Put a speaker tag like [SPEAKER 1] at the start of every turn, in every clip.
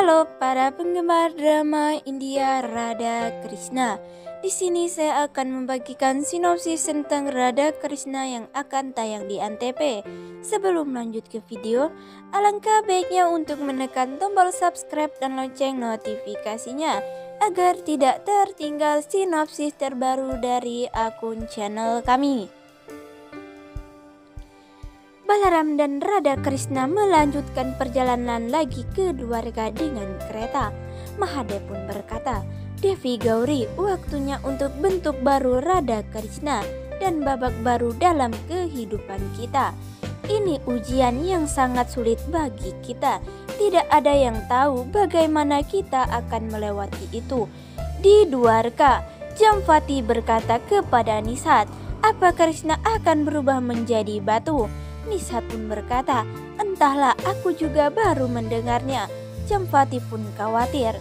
[SPEAKER 1] Halo para penggemar drama India Radha Krishna. Di sini saya akan membagikan sinopsis tentang Radha Krishna yang akan tayang di Antv. Sebelum lanjut ke video, alangkah baiknya untuk menekan tombol subscribe dan lonceng notifikasinya agar tidak tertinggal sinopsis terbaru dari akun channel kami. Balaram dan Radha Krishna melanjutkan perjalanan lagi ke Dwarka dengan kereta. Mahadev pun berkata, "Devi Gauri, waktunya untuk bentuk baru Radha Krishna dan babak baru dalam kehidupan kita. Ini ujian yang sangat sulit bagi kita. Tidak ada yang tahu bagaimana kita akan melewati itu." Di Dwarka, Jamvati berkata kepada Nishat, "Apa Krishna akan berubah menjadi batu?" Nishat pun berkata, "Entahlah, aku juga baru mendengarnya." Jamvati pun khawatir.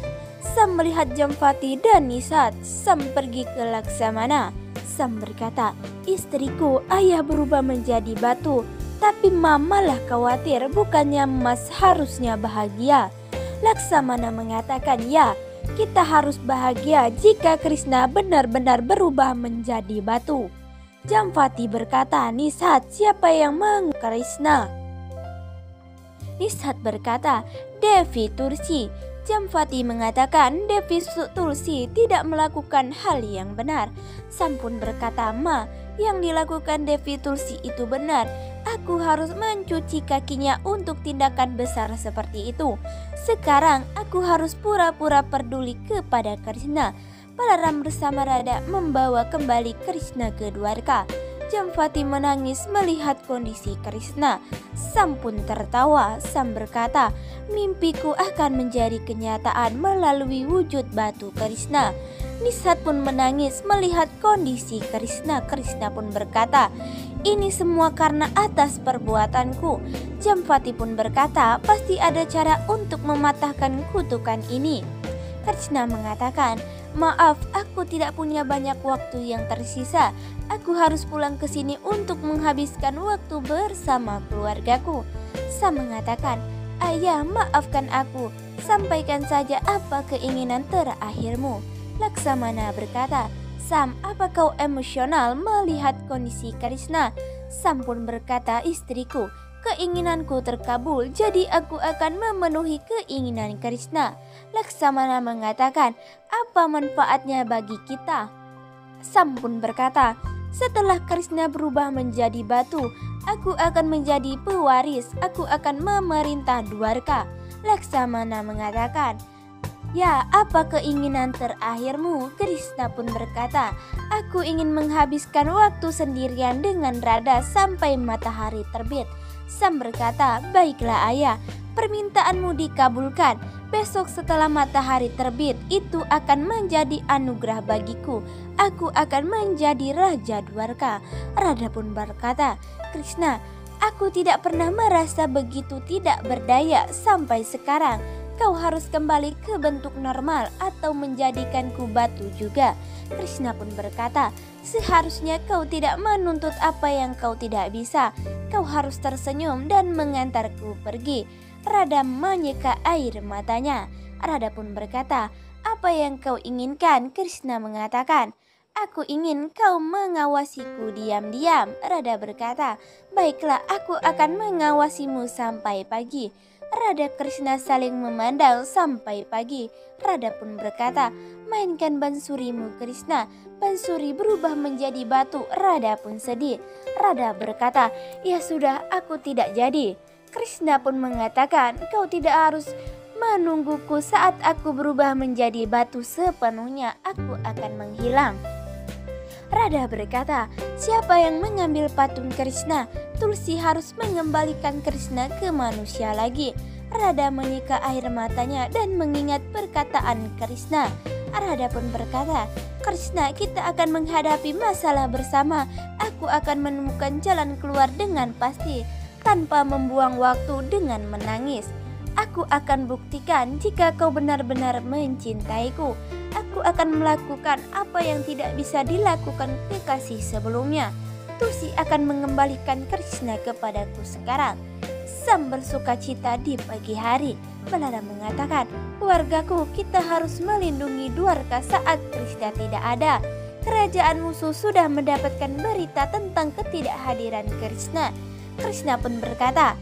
[SPEAKER 1] Sam melihat Jamvati dan Nishat. Sam pergi ke Laksamana. Sam berkata, "Istriku, ayah berubah menjadi batu, tapi mamalah khawatir, bukannya Mas harusnya bahagia." Laksamana mengatakan, "Ya, kita harus bahagia jika Krishna benar-benar berubah menjadi batu." Jamvati berkata, "Nishat, siapa yang mengubah Krishna?" Nishat berkata, "Devi Tulsi." Jamvati mengatakan Devi Tulsi tidak melakukan hal yang benar. Sam pun berkata, "Ma, yang dilakukan Devi Tulsi itu benar. Aku harus mencuci kakinya untuk tindakan besar seperti itu. Sekarang aku harus pura-pura peduli kepada Krishna." Balaram bersama Radha membawa kembali Krishna ke Dwarka. Jamvati menangis melihat kondisi Krishna. Sam pun tertawa. Sam berkata, "Mimpiku akan menjadi kenyataan melalui wujud batu Krishna." Nishat pun menangis melihat kondisi Krishna. Krishna pun berkata, "Ini semua karena atas perbuatanku." Jamvati pun berkata, "Pasti ada cara untuk mematahkan kutukan ini." Krishna mengatakan, "Maaf, aku tidak punya banyak waktu yang tersisa. Aku harus pulang ke sini untuk menghabiskan waktu bersama keluargaku." Sam mengatakan, "Ayah, maafkan aku. Sampaikan saja apa keinginan terakhirmu." Laksamana berkata, "Sam, apa kau emosional melihat kondisi Krishna?" Sam pun berkata, "Istriku, keinginanku terkabul, jadi aku akan memenuhi keinginan Krishna." Laksamana mengatakan, "Apa manfaatnya bagi kita?" Sam pun berkata, "Setelah Krishna berubah menjadi batu, aku akan menjadi pewaris, aku akan memerintah Dwarka." Laksamana mengatakan, "Ya, apa keinginan terakhirmu?" Krishna pun berkata, "Aku ingin menghabiskan waktu sendirian dengan Radha sampai matahari terbit." Sam berkata, "Baiklah ayah, permintaanmu dikabulkan. Besok setelah matahari terbit, itu akan menjadi anugerah bagiku. Aku akan menjadi Raja Dwarka." Radha pun berkata, "Krishna, aku tidak pernah merasa begitu tidak berdaya sampai sekarang. Kau harus kembali ke bentuk normal atau menjadikanku batu juga." Krishna pun berkata, "Seharusnya kau tidak menuntut apa yang kau tidak bisa. Kau harus tersenyum dan mengantarku pergi." Radha menyeka air matanya. Radha pun berkata, "Apa yang kau inginkan?" Krishna mengatakan, "Aku ingin kau mengawasiku diam-diam." Radha berkata, "Baiklah, aku akan mengawasimu sampai pagi." Radha Krishna saling memandang sampai pagi. Radha pun berkata, "Mainkan bansurimu Krishna." Bansuri berubah menjadi batu. Radha pun sedih. Radha berkata, "Ya sudah, aku tidak jadi." Krishna pun mengatakan, "Kau tidak harus menungguku saat aku berubah menjadi batu sepenuhnya. Aku akan menghilang." Radha berkata, "Siapa yang mengambil patung Krishna? Tulsi harus mengembalikan Krishna ke manusia lagi." Radha menyeka air matanya dan mengingat perkataan Krishna. Radha pun berkata, "Krishna, kita akan menghadapi masalah bersama. Aku akan menemukan jalan keluar dengan pasti, tanpa membuang waktu dengan menangis. Aku akan buktikan jika kau benar-benar mencintaiku. Aku akan melakukan apa yang tidak bisa dilakukan kekasih sebelumnya. Tulsi akan mengembalikan Krishna kepadaku sekarang." sang bersukacita di pagi hari. Balara mengatakan, keluargaku, kita harus melindungi Dwarka saat Krishna tidak ada. Kerajaan musuh sudah mendapatkan berita tentang ketidakhadiran Krishna. Krishna pun berkata,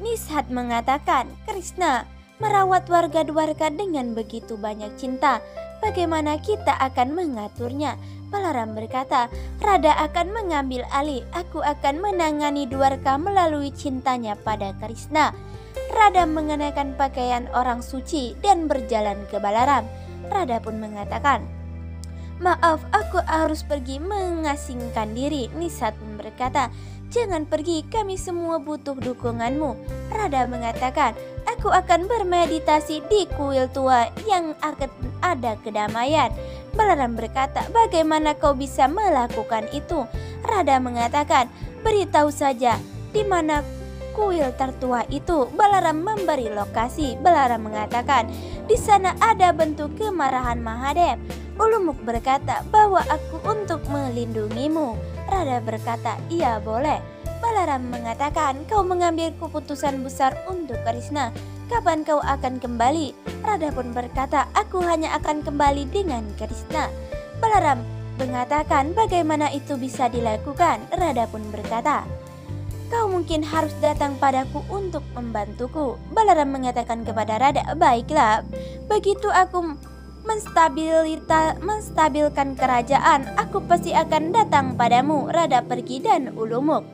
[SPEAKER 1] Nishat mengatakan, Krishna merawat warga Dwarka dengan begitu banyak cinta. Bagaimana kita akan mengaturnya? Balaram berkata, Radha akan mengambil alih. Aku akan menangani Dwarka melalui cintanya pada Krishna. Radha mengenakan pakaian orang suci dan berjalan ke Balaram. Radha pun mengatakan, maaf, aku harus pergi mengasingkan diri. Nishat pun berkata, jangan pergi, kami semua butuh dukunganmu. Radha mengatakan, aku akan bermeditasi di kuil tua yang akan ada kedamaian. Balaram berkata, bagaimana kau bisa melakukan itu? Radha mengatakan, beritahu saja di mana kuil tertua itu. Balaram memberi lokasi. Balaram mengatakan, di sana ada bentuk kemarahan Mahadev. Ulumuk berkata, bawa aku untuk melindungimu. Radha berkata, iya boleh. Balaram mengatakan, kau mengambil keputusan besar untuk Krishna. Kapan kau akan kembali? Radha pun berkata, aku hanya akan kembali dengan Krishna. Balaram mengatakan, bagaimana itu bisa dilakukan? Radha pun berkata, kau mungkin harus datang padaku untuk membantuku. Balaram mengatakan kepada Radha, baiklah, begitu aku menstabilkan kerajaan, aku pasti akan datang padamu. Radha pergi dan Ulumuk.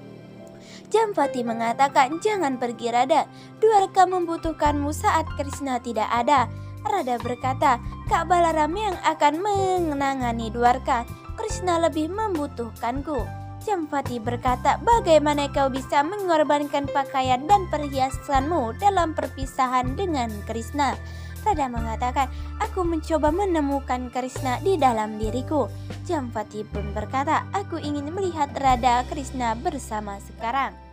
[SPEAKER 1] Jamvati mengatakan, jangan pergi Radha, Dwarka membutuhkanmu saat Krishna tidak ada. Radha berkata, Kak Balaram yang akan menangani Dwarka, Krishna lebih membutuhkanku. Jamvati berkata, bagaimana kau bisa mengorbankan pakaian dan perhiasanmu dalam perpisahan dengan Krishna? Radha mengatakan, aku mencoba menemukan Krishna di dalam diriku. Jamvati pun berkata, aku ingin melihat Radha Krishna bersama sekarang.